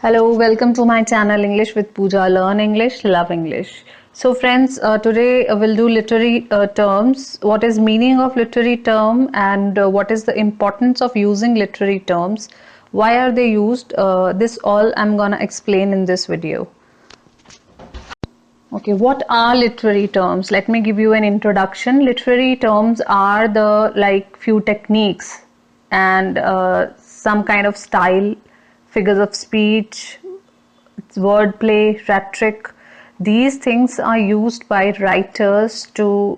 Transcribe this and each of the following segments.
Hello, welcome to my channel English with Pooja. Learn English, love English. So friends, today we'll do literary terms. What is meaning of literary term and what is the importance of using literary terms? Why are they used? This all I'm gonna explain in this video. Okay, what are literary terms? Let me give you an introduction. Literary terms are the few techniques and some kind of style, figures of speech, wordplay, rhetoric. These things are used by writers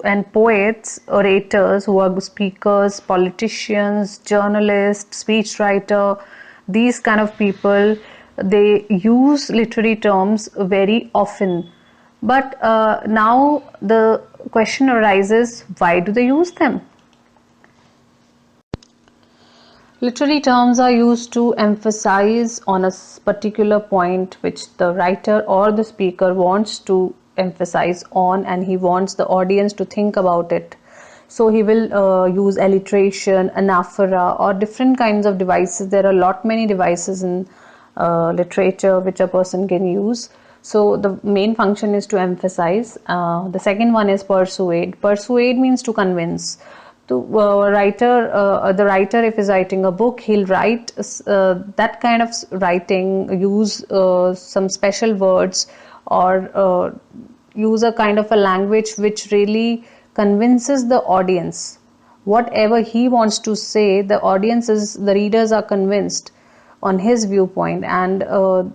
and poets, orators who are speakers, politicians, journalists, speechwriter. These kind of people, they use literary terms very often. But now the question arises, why do they use them? Literary terms are used to emphasize on a particular point which the writer or the speaker wants to emphasize on, and he wants the audience to think about it. So he will use alliteration, anaphora, or different kinds of devices. There are many devices in literature which a person can use. So the main function is to emphasize. The second one is persuade. Persuade means to convince. The writer, if he's writing a book, he'll write that kind of writing, use some special words, or use a kind of a language which really convinces the audience. Whatever he wants to say, the readers are convinced on his viewpoint. And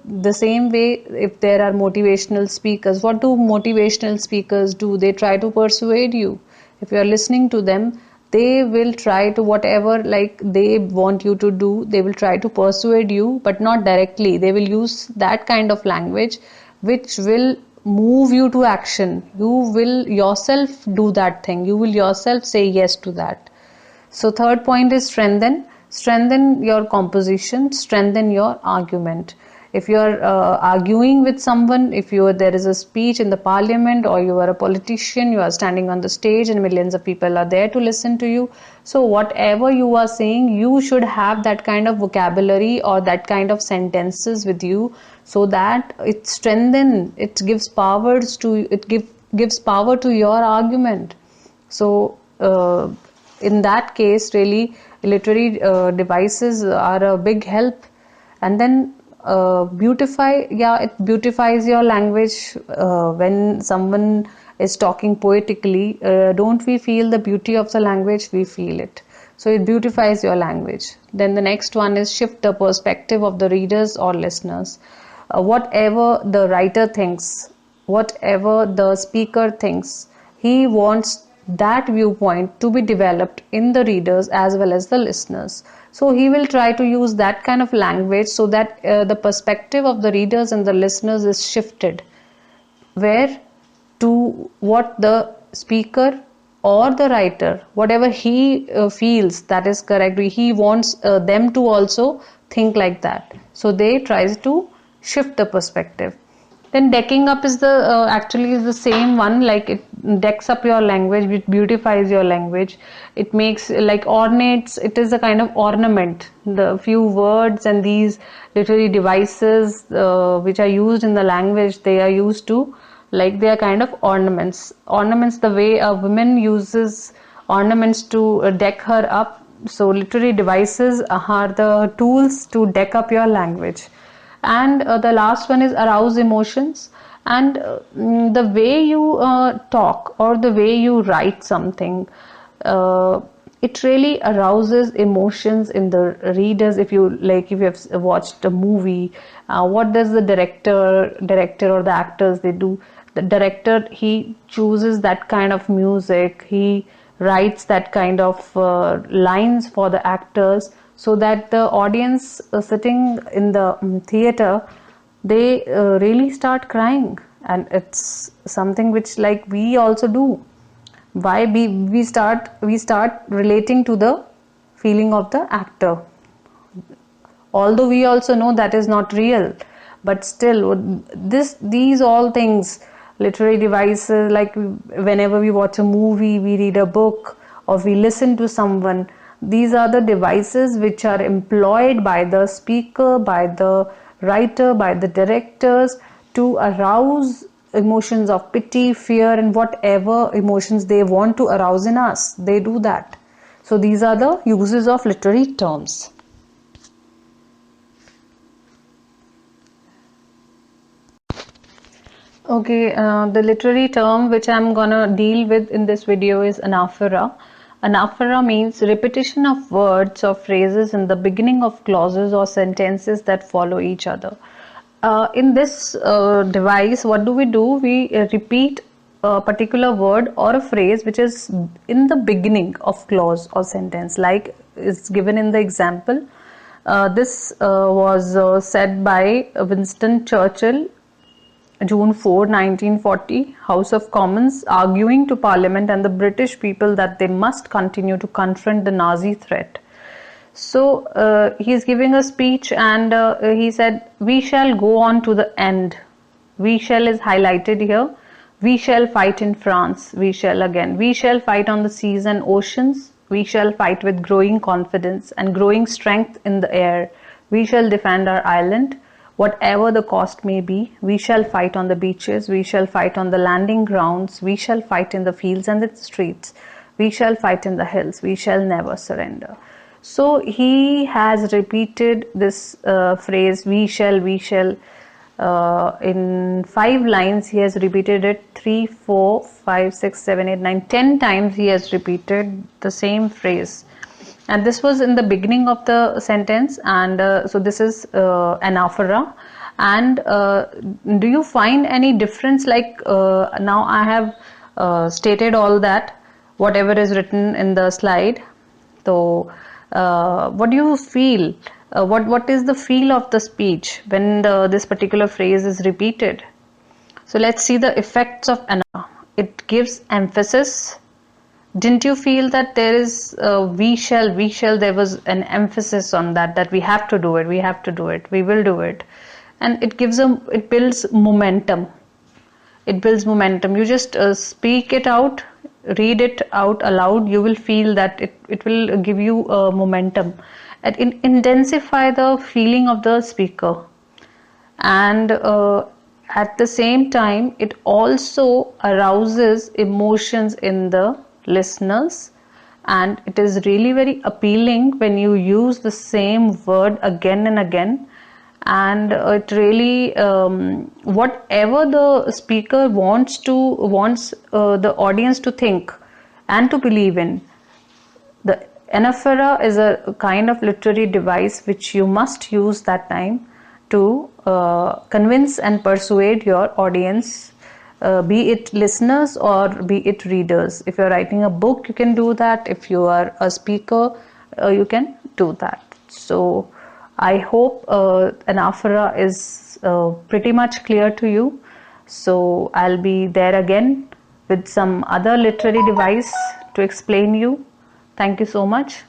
the same way, if there are motivational speakers, what do motivational speakers do? They try to persuade you. If you are listening to them, they will try to, whatever they want you to do, they will try to persuade you, but not directly. They will use that kind of language which will move you to action. You will yourself do that thing. You will yourself say yes to that. So third point is strengthen. Strengthen your composition, strengthen your argument. If you are arguing with someone, if there is a speech in the parliament, or you are a politician, you are standing on the stage and millions of people are there to listen to you. So whatever you are saying, you should have that kind of vocabulary or that kind of sentences with you, so that it strengthens, it gives power to your argument. So in that case, really, literary devices are a big help. And then beautify, it beautifies your language. When someone is talking poetically, don't we feel the beauty of the language? We feel it. So it beautifies your language. Then the next one is shift the perspective of the readers or listeners. Whatever the writer thinks, whatever the speaker thinks, he wants that viewpoint to be developed in the readers as well as the listeners. So he will try to use that kind of language so that the perspective of the readers and the listeners is shifted, where to what the speaker or the writer, whatever he feels that is correct, he wants them to also think like that. So they tries to shift the perspective. Then decking up is actually the same one. It decks up your language, it beautifies your language. It makes ornates. It is a kind of ornament. The few words and these literary devices which are used in the language, they are used to, they are kind of ornaments. Ornaments, the way a woman uses ornaments to deck her up. So literary devices are the tools to deck up your language. And the last one is arouse emotions. And the way you talk or the way you write something, it really arouses emotions in the readers. If you have watched a movie, what does the director or the actors they do? The director, he chooses that kind of music, he writes that kind of lines for the actors, so that the audience sitting in the theater, they really start crying. And it's something which we also do. Why we start relating to the feeling of the actor, although we also know that is not real, but still these all things, literary devices, whenever we watch a movie, we read a book, or we listen to someone, these are the devices which are employed by the speaker, by the writer, by the directors, to arouse emotions of pity, fear, and whatever emotions they want to arouse in us. They do that. So these are the uses of literary terms. Okay, the literary term which I'm gonna deal with in this video is anaphora. Anaphora means repetition of words or phrases in the beginning of clauses or sentences that follow each other. In this device, what do? We repeat a particular word or a phrase which is in the beginning of clause or sentence, like is given in the example. This was said by Winston Churchill, June 4, 1940, House of Commons, arguing to Parliament and the British people that they must continue to confront the Nazi threat. So he is giving a speech, and he said, "We shall go on to the end." We shall is highlighted here. We shall fight in France. We shall again. We shall fight on the seas and oceans. We shall fight with growing confidence and growing strength in the air. We shall defend our island, whatever the cost may be. We shall fight on the beaches. We shall fight on the landing grounds. We shall fight in the fields and the streets. We shall fight in the hills. We shall never surrender. So he has repeated this phrase, we shall, in 5 lines. He has repeated it 3, 4, 5, 6, 7, 8, 9, 10 times. He has repeated the same phrase, and this was in the beginning of the sentence. And so this is anaphora. And do you find any difference? Like now I have stated all that, whatever is written in the slide. So what do you feel? What is the feel of the speech when this particular phrase is repeated? So let's see the effects of anaphora. It gives emphasis. Didn't you feel that there is we shall, there was an emphasis on that we have to do it, we will do it. And it builds momentum. You just speak it out, read it out aloud. You will feel that it will give you momentum. It intensify the feeling of the speaker. And at the same time, it also arouses emotions in the listeners, and it is really very appealing when you use the same word again and again. And it really whatever the speaker wants the audience to think and to believe in. The anaphora is a kind of literary device which you must use that time to convince and persuade your audience, be it listeners or be it readers. If you're writing a book, you can do that. If you are a speaker, you can do that. So I hope anaphora is pretty much clear to you. So I'll be there again with some other literary device to explain you. Thank you so much.